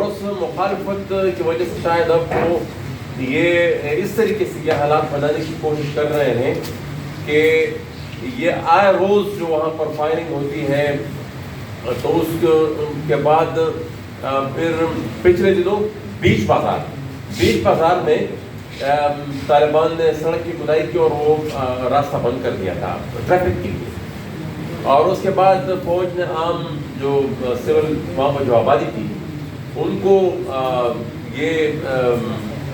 اس مخالفت کی وجہ سے شاید اب وہ یہ اس طریقے سے یہ حالات بنانے کی کوشش کر رہے ہیں کہ یہ آئے روز جو وہاں پر فائرنگ ہوتی ہے تو اس کے بعد پھر پچھلے دنوں بیچ بازار میں طالبان نے سڑک کی کھدائی کی اور وہ راستہ بند کر دیا تھا ٹریفک کے لیے، اور اس کے بعد فوج نے عام جو سول وہاں پر جو آبادی تھی ان کو یہ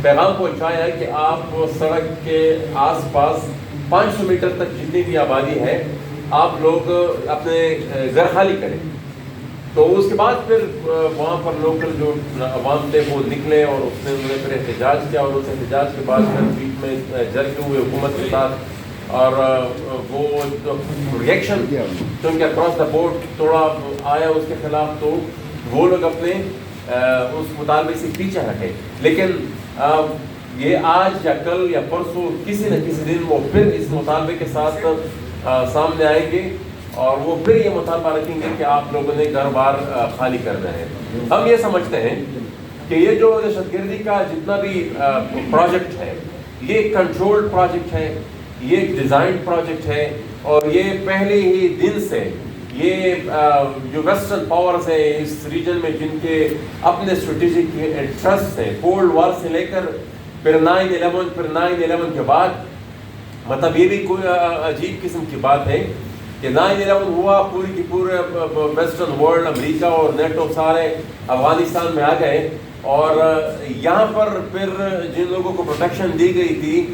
پیغام پہنچایا کہ آپ سڑک کے آس پاس 500 میٹر تک جتنی بھی آبادی ہے آپ لوگ اپنے گھر خالی کریں. تو اس کے بعد پھر وہاں پر لوکل جو عوام تھے وہ نکلے اور اس نے انہوں نے پھر احتجاج کیا، اور اس احتجاج کے بعد پھر بیچ میں جنگ ہوئے حکومت کے ساتھ، اور وہ ریئیکشن کیونکہ اکراس دا بورڈ تھوڑا آیا اس کے خلاف، تو وہ لوگ اپنے اس مطالبے سے پیچھے ہٹے. لیکن یہ آج یا کل یا پرسوں کسی نہ کسی دن وہ پھر اس مطالبے کے ساتھ سامنے آئیں گے اور وہ پھر یہ مطالبہ رکھیں گے کہ آپ لوگوں نے گھر بار خالی کرنا ہے. ہم یہ سمجھتے ہیں کہ یہ جو دہشت گردی کا جتنا بھی پروجیکٹ ہے یہ ایک کنٹرولڈ پروجیکٹ ہے، یہ ایک ڈیزائنڈ پروجیکٹ ہے، اور یہ پہلے ہی دن سے یہ جو ویسٹرن پاورز ہیں اس ریجن میں جن کے اپنے اسٹریٹجک انٹرسٹ ہیں، کولڈ وار سے لے کر پھر 9/11 کے بعد، مطلب یہ بھی کوئی عجیب قسم کی بات ہے کہ 9/11 ہوا، پوری کی پورے ویسٹرن ورلڈ، امریکہ اور نیٹو سارے افغانستان میں آ گئے، اور یہاں پر پھر جن لوگوں کو پروٹیکشن دی گئی تھی،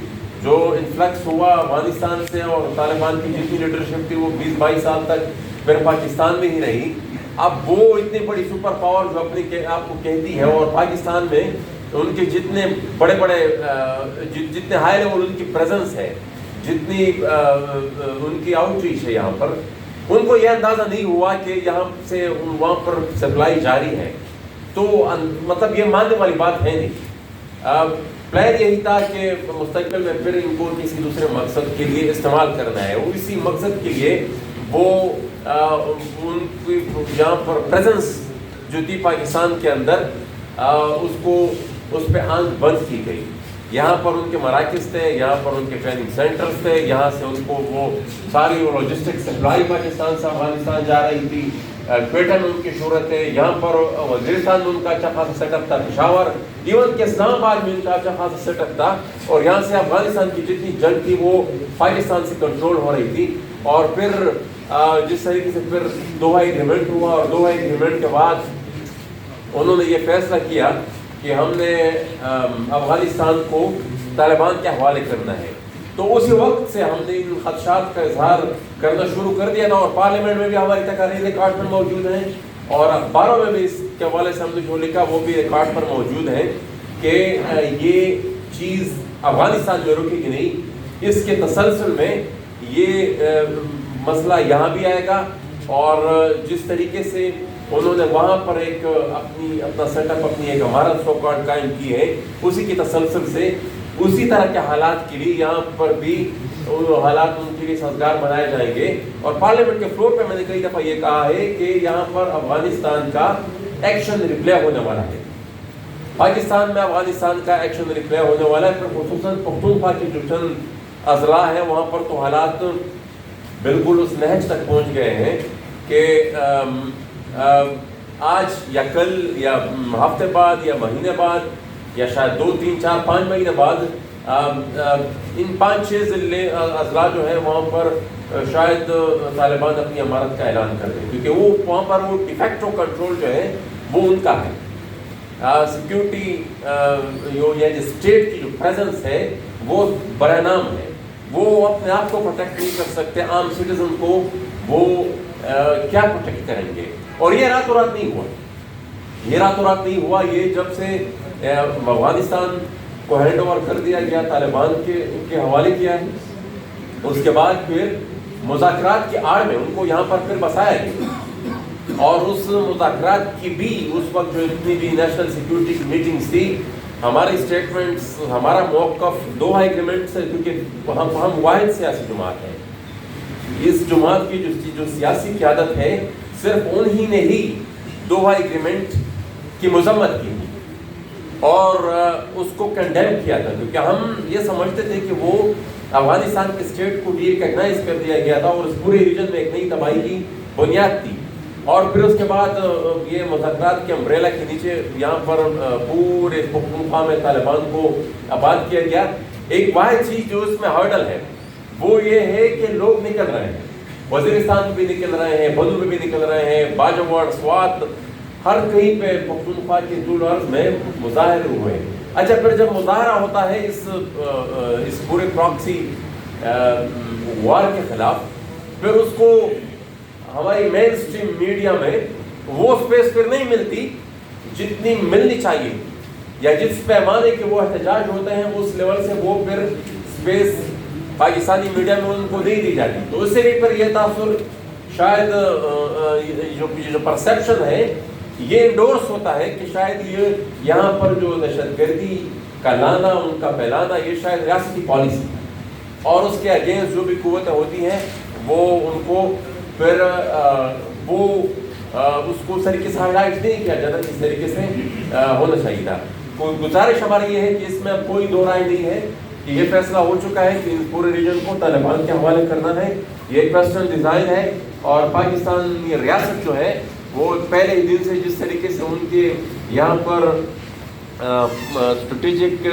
جو انفلکس ہوا افغانستان سے، اور طالبان کی جتنی لیڈرشپ تھی وہ 20-22 سال تک پھر پاکستان میں ہی رہی. اب وہ اتنی بڑی سپر پاور جو اپنے آپ کو کہتی ہے، اور پاکستان میں ان کے جتنے بڑے جتنے ہائی لیول ان کی پریزنس ہے، جتنی ان کی آؤٹ ریچ ہے یہاں پر، ان کو یہ اندازہ نہیں ہوا کہ یہاں سے وہاں پر سپلائی جاری ہے. تو مطلب یہ ماننے والی بات ہے نہیں. پلان یہی تھا کہ مستقبل میں پھر ان کو کسی دوسرے مقصد کے لیے استعمال کرنا ہے، اور اسی مقصد کے لیے وہ ان کی یہاں پر پریزنس جو تھی پاکستان کے اندر اس پہ آنکھ بند کی گئی. یہاں پر ان کے مراکز تھے، یہاں پر ان کے ٹریننگ سینٹرز تھے، یہاں سے ان کو وہ ساری لاجسٹک سپلائی پاکستان سے افغانستان جا رہی تھی. کوئٹہ میں ان کی شہرت ہے، یہاں پر وزیرستان میں ان کا اچھا خاصا سیٹ اپ تھا، پشاور ایون کہ اسلام آباد میں ان کا اچھا خاصا سیٹ اپ تھا، اور یہاں سے افغانستان کی جتنی جنگ تھی وہ پاکستان سے کنٹرول ہو رہی تھی. اور پھر جس طریقے سے پھر دوحہ ایگریمنٹ ہوا، اور دوحہ ایگریمنٹ کے بعد انہوں نے یہ فیصلہ کیا کہ ہم نے افغانستان کو طالبان کے حوالے کرنا ہے. تو اسی وقت سے ہم نے ان خدشات کا اظہار کرنا شروع کر دیا تھا، اور پارلیمنٹ میں بھی ہماری تقاریر ریکارڈ پر موجود ہیں، اور اخباروں میں بھی اس کے حوالے سے ہم نے جو لکھا وہ بھی ریکارڈ پر موجود ہے کہ یہ چیز افغانستان میں رکے گی نہیں. اس کے تسلسل میں یہ مسئلہ یہاں بھی آئے گا، اور جس طریقے سے انہوں نے وہاں پر ایک اپنا سیٹ اپ، اپنی ایک عمارت سو کارڈ قائم کی ہے، اسی کی تسلسل سے اسی طرح کے حالات کے لیے یہاں پر بھی حالات ان کے لیے سازگار بنائے جائیں گے. اور پارلیمنٹ کے فلور پہ میں نے کئی دفعہ یہ کہا ہے کہ یہاں پر افغانستان کا ایکشن ریپلے ہونے والا ہے، پاکستان میں افغانستان کا ایکشن ریپلے ہونے والا ہے. پھر خصوصاً پختونخوا کے جو چند اضلاع ہیں وہاں پر تو حالات بالکل اس نہج تک پہنچ گئے ہیں کہ آج یا کل یا ہفتے بعد یا مہینے بعد یا شاید 2 3 4 5 مہینے بعد ان 5-6 اضلاع جو ہیں وہاں پر شاید طالبان اپنی عمارت کا اعلان کر دیں، کیونکہ وہ وہاں پر وہ ڈیفیکٹو کنٹرول جو ہے وہ ان کا ہے. سیکیورٹی یا اسٹیٹ کی جو پریزنس ہے وہ برائے نام ہے، وہ اپنے آپ کو پروٹیکٹ نہیں کر سکتے، عام سٹیزن کو وہ کیا پروٹیکٹ کریں گے. اور یہ راتوں رات نہیں ہوا، یہ جب سے افغانستان کو ہینڈ اوور کر دیا گیا، طالبان کے حوالے کیا ہے، اس کے بعد پھر مذاکرات کی آڑ میں ان کو یہاں پر پھر بسایا گیا، اور اس مذاکرات کی بھی اس وقت جو اتنی بھی نیشنل سیکیورٹی کی میٹنگز تھی، ہمارے اسٹیٹمنٹس، ہمارا موقف دوحہ ایگریمنٹ سے، کیونکہ ہم واحد سیاسی جماعت ہیں. اس جماعت کی جو سیاسی قیادت ہے صرف انہی نے ہی دوحہ ایگریمنٹ کی مذمت کی اور اس کو کنڈیم کیا تھا، کیونکہ ہم یہ سمجھتے تھے کہ وہ افغانستان کے اسٹیٹ کو ڈی ریکگنائز کر دیا گیا تھا اور اس پورے ریجن میں ایک نئی تباہی کی بنیاد تھی. اور پھر اس کے بعد یہ مذاکرات کے امبریلا کے نیچے یہاں پر پورے پختونخوا میں طالبان کو آباد کیا گیا. ایک واحد چیز جو اس میں ہرڈل ہے وہ یہ ہے کہ لوگ نکل رہے ہیں، وزیرستان میں بھی نکل رہے ہیں، بدو میں بھی نکل رہے ہیں، باجوڑ، سوات، ہر کہیں پہ پختونخوا کے طول عرض میں مظاہرے ہوئے. اچھا، پھر جب مظاہرہ ہوتا ہے اس پورے پراکسی وار کے خلاف، پھر اس کو ہماری مین اسٹریم میڈیا میں وہ اسپیس پھر نہیں ملتی جتنی ملنی چاہیے، یا جس پیمانے کے وہ احتجاج ہوتے ہیں اس لیول سے وہ پھر اسپیس پاکستانی میڈیا میں ان کو نہیں دی جاتی. تو اس سے بھی پھر یہ تاثر شاید جو پرسیپشن ہے یہ انڈورس ہوتا ہے کہ شاید یہ یہاں پر جو دہشت گردی کا لانا، ان کا پھیلانا، یہ شاید ریاستی پالیسی اور اس کے اگینسٹ جو بھی قوتیں ہوتی ہیں وہ ان کو پھر وہ اس کو اس طریقے سے ہائی لائٹ نہیں کیا جاتا جس طریقے سے ہونا چاہیے تھا. گزارش ہماری یہ ہے کہ اس میں اب کوئی دو رائے نہیں ہے کہ یہ فیصلہ ہو چکا ہے کہ پورے ریجن کو طالبان کے حوالے کرنا ہے. یہ ایک ویسٹرن ڈیزائن ہے اور پاکستان یہ ریاست جو ہے وہ پہلے ہی دن سے جس طریقے سے ان کے یہاں پر اسٹریٹجک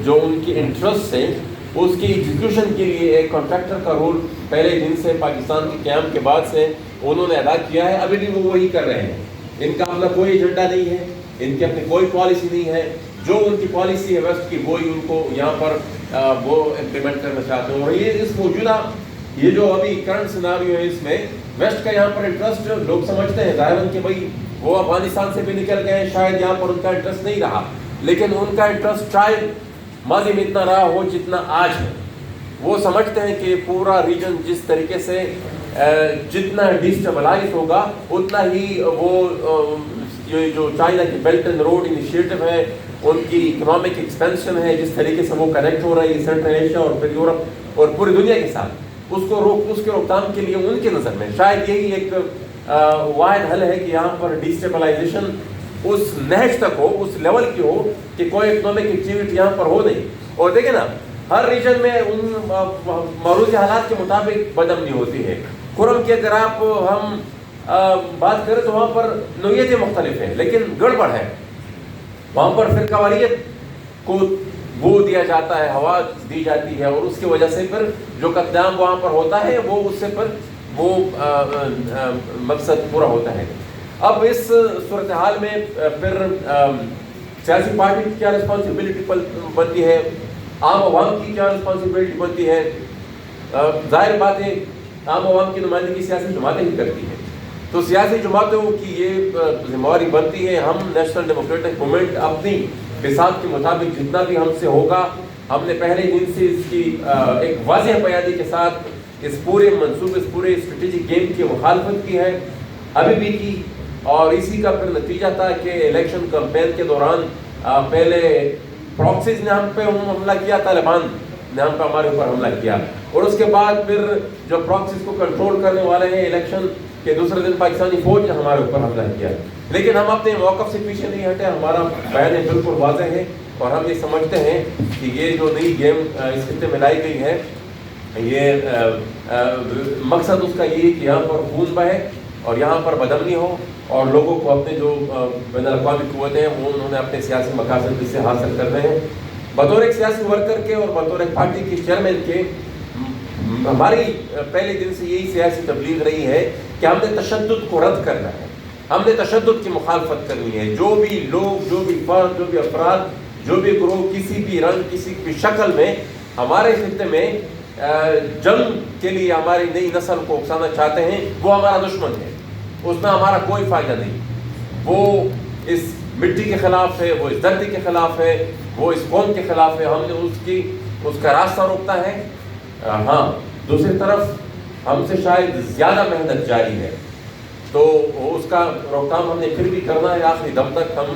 جو ان کی انٹرسٹ ہیں اس کی ایگزیکیوشن کے لیے ایک کانٹریکٹر کا رول پہلے دن سے پاکستان کے قیام کے بعد سے انہوں نے ادا کیا ہے. ابھی بھی وہ وہی کر رہے ہیں. ان کا اپنا کوئی ایجنڈا نہیں ہے، ان کی اپنی کوئی پالیسی نہیں ہے. جو ان کی پالیسی ہے ویسٹ کی وہی ان کو یہاں پر وہ امپلیمنٹ کرنا چاہتے ہیں. اور یہ اس موجودہ یہ جو ابھی کرنٹ سیناریو ہے اس میں ویسٹ کا یہاں پر انٹرسٹ لوگ سمجھتے ہیں ظاہراً کہ بھائی وہ افغانستان سے بھی نکل گئے، شاید یہاں پر ان کا انٹرسٹ نہیں رہا، لیکن ان کا انٹرسٹ شاید ماضی میں اتنا رہا ہو جتنا آج ہے. وہ سمجھتے ہیں کہ پورا ریجن جس طریقے سے جتنا ڈیسٹیبلائز ہوگا اتنا ہی وہ جو چائنا کی بیلٹ اینڈ روڈ انیشیٹو ہے، ان کی اکنامک ایکسپینشن ہے، جس طریقے سے وہ کنیکٹ ہو رہی ہے سینٹرل ایشیا اور پھر یورپ اور پوری دنیا کے ساتھ، اس کے روک تھام کے لیے ان کی نظر میں شاید یہی ایک واحد حل ہے کہ یہاں پر ڈیسٹیبلائزیشن اس نہج تک ہو، اس لیول کی ہو کہ کوئی اکنامک ایکٹیویٹی یہاں پر ہو نہیں. اور دیکھیں نا ہر ریجن میں ان معروضی حالات کے مطابق بدامنی ہوتی ہے. خرم کی اگر آپ ہم بات کریں تو وہاں پر نوعیتیں مختلف ہیں لیکن گڑبڑ ہے. وہاں پر فرقہ واریت کو وہ دیا جاتا ہے، ہوا دی جاتی ہے اور اس کی وجہ سے پھر جو قتل عام وہاں پر ہوتا ہے وہ اس سے پھر وہ مقصد پورا ہوتا ہے. اب اس صورتحال میں پھر سیاسی پارٹی کی کیا رسپانسبلٹی بنتی ہے، عام عوام کی کیا رسپانسبلٹی بنتی ہے. ظاہر بات ہے عام عوام کی نمائندگی سیاسی جماعتیں ہی کرتی ہیں، تو سیاسی جماعتوں کی یہ ذمہ داری بنتی ہے. ہم نیشنل ڈیموکریٹک موومنٹ اپنی بساط کے مطابق جتنا بھی ہم سے ہوگا، ہم نے پہلے دن سے اس کی ایک واضح بیانی کے ساتھ اس پورے منصوبے، اس پورے اسٹریٹجک گیم کی مخالفت کی ہے، ابھی بھی کی. اور اسی کا پھر نتیجہ تھا کہ الیکشن کمپین کے دوران پہلے پراکسیز نے ہم پہ حملہ کیا، طالبان نے ہم پہ ہمارے اوپر حملہ کیا، اور اس کے بعد پھر جو پراکسیز کو کنٹرول کرنے والے ہیں الیکشن کے دوسرے دن پاکستانی فوج نے ہمارے اوپر حملہ کیا. لیکن ہم اپنے موقف سے پیچھے نہیں ہٹے. ہمارا بیان بالکل واضح ہے اور ہم یہ سمجھتے ہیں کہ یہ جو نئی گیم اس خطے میں لائی گئی ہے، یہ مقصد اس کا یہ ہے کہ یہاں پر خون بہے اور یہاں پر بدامنی ہو اور لوگوں کو اپنے جو بین الاقوامی قوتیں ہیں وہ انہوں نے اپنے سیاسی مقاصد سے حاصل کر رہے ہیں. بطور ایک سیاسی ورکر کے اور بطور ایک پارٹی کے چیئرمین کے ہماری پہلے دن سے یہی سیاسی تبلیغ رہی ہے کہ ہم نے تشدد کو رد کرنا ہے، ہم نے تشدد کی مخالفت کرنی ہے. جو بھی لوگ، جو بھی فرد، جو بھی افراد، جو بھی گروہ کسی بھی رنگ، کسی بھی شکل میں ہمارے خطے میں جنگ کے لیے ہماری نئی نسل کو اکسانا چاہتے ہیں، وہ ہمارا دشمن ہے. اس میں ہمارا کوئی فائدہ نہیں. وہ اس مٹی کے خلاف ہے، وہ اس دھرتی کے خلاف ہے، وہ اس قوم کے خلاف ہے. ہم نے اس کا راستہ روکتا ہے. ہاں، دوسری طرف ہم سے شاید زیادہ محنت جاری ہے، تو اس کا روک تھام ہم نے پھر بھی کرنا ہے. آخری دم تک ہم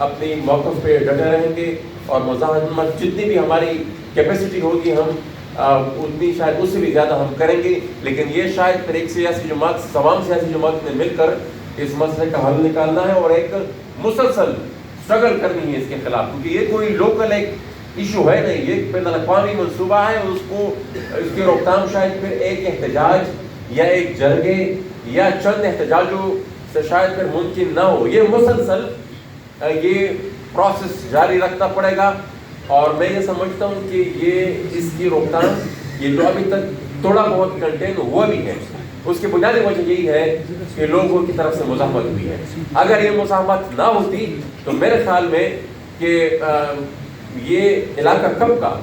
اپنی موقف پہ ڈٹے رہیں گے اور مزاحمت جتنی بھی ہماری کیپیسٹی ہوگی ہم اتنی شاید اس سے بھی زیادہ ہم کریں گے. لیکن یہ شاید پھر ایک سیاسی جماعت، تمام سیاسی جماعت نے مل کر اس مسئلے کا حل نکالنا ہے اور ایک مسلسل اسٹرگل کرنی ہے اس کے خلاف، کیونکہ یہ کوئی لوکل ایک ایشو ہے نہیں، یہ بین الاقوامی منصوبہ ہے، اس کی روک تھام شاید پھر ایک احتجاج یا ایک جرگے یا چند احتجاجوں سے شاید پھر ممکن نہ ہو، یہ مسلسل یہ پروسیس جاری رکھنا پڑے گا۔ اور میں یہ سمجھتا ہوں کہ یہ اس کی روک تھام یہ جو ابھی تک تھوڑا بہت کنٹین ہوا بھی ہے، اس کی بنیادی وجہ یہی ہے کہ لوگوں کی طرف سے مزاحمت ہوئی ہے۔ اگر یہ مزاحمت نہ ہوتی تو میرے خیال میں کہ یہ علاقہ کب کا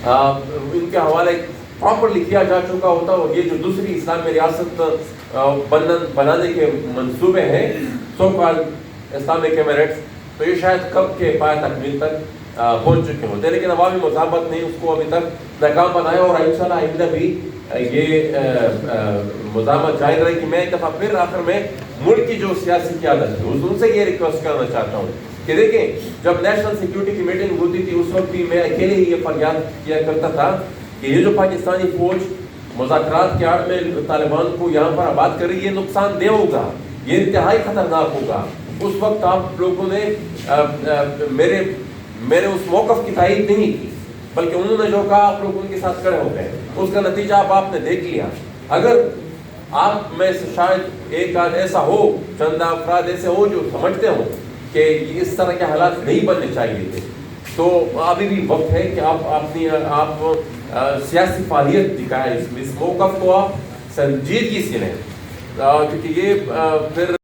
ان کے حوالے پراپرلی کیا جا چکا ہوتا، اور یہ جو دوسری اسلامی ریاست بنانے کے منصوبے ہیں سو کالڈ اسلامک ایمریٹس، تو یہ شاید کب کے پائے تکمیل تک پہنچ چکے ہوتے ہیں، لیکن عوامی مزاحمت نے اس کو ابھی تک ناکام بنایا، اور انشاءاللہ آئندہ بھی یہ مزاحمت جاری رہے گی۔ میں ایک دفعہ پھر آخر میں ملک کی جو سیاسی قیادت ہے ان سے یہ ریکویسٹ کرنا چاہتا ہوں کہ دیکھیں، جب نیشنل سیکیورٹی کی میٹنگ ہوتی تھی اس وقت بھی میں اکیلے ہی یہ فریاد کیا کرتا تھا کہ یہ جو پاکستانی فوج مذاکرات کے آڑ میں طالبان کو یہاں پر آباد کر رہی ہے، یہ نقصان دہ ہوگا، یہ انتہائی خطرناک ہوگا۔ اس وقت آپ لوگوں نے میرے اس موقف کی تائید نہیں کی، بلکہ انہوں نے جو کہا آپ لوگ ان کے ساتھ کھڑے ہو گئے، اس کا نتیجہ آپ نے دیکھ لیا۔ اگر آپ میں سے شاید ایک آدھ ایسا ہو، چند افراد ایسے ہو جو سمجھتے ہوں کہ اس طرح کے حالات نہیں بننے چاہیے تھے، تو ابھی بھی وقت ہے کہ آپ سیاسی فعالیت دکھائیں، اس موقف کو آپ سنجیدگی سے لیں، کیونکہ یہ پھر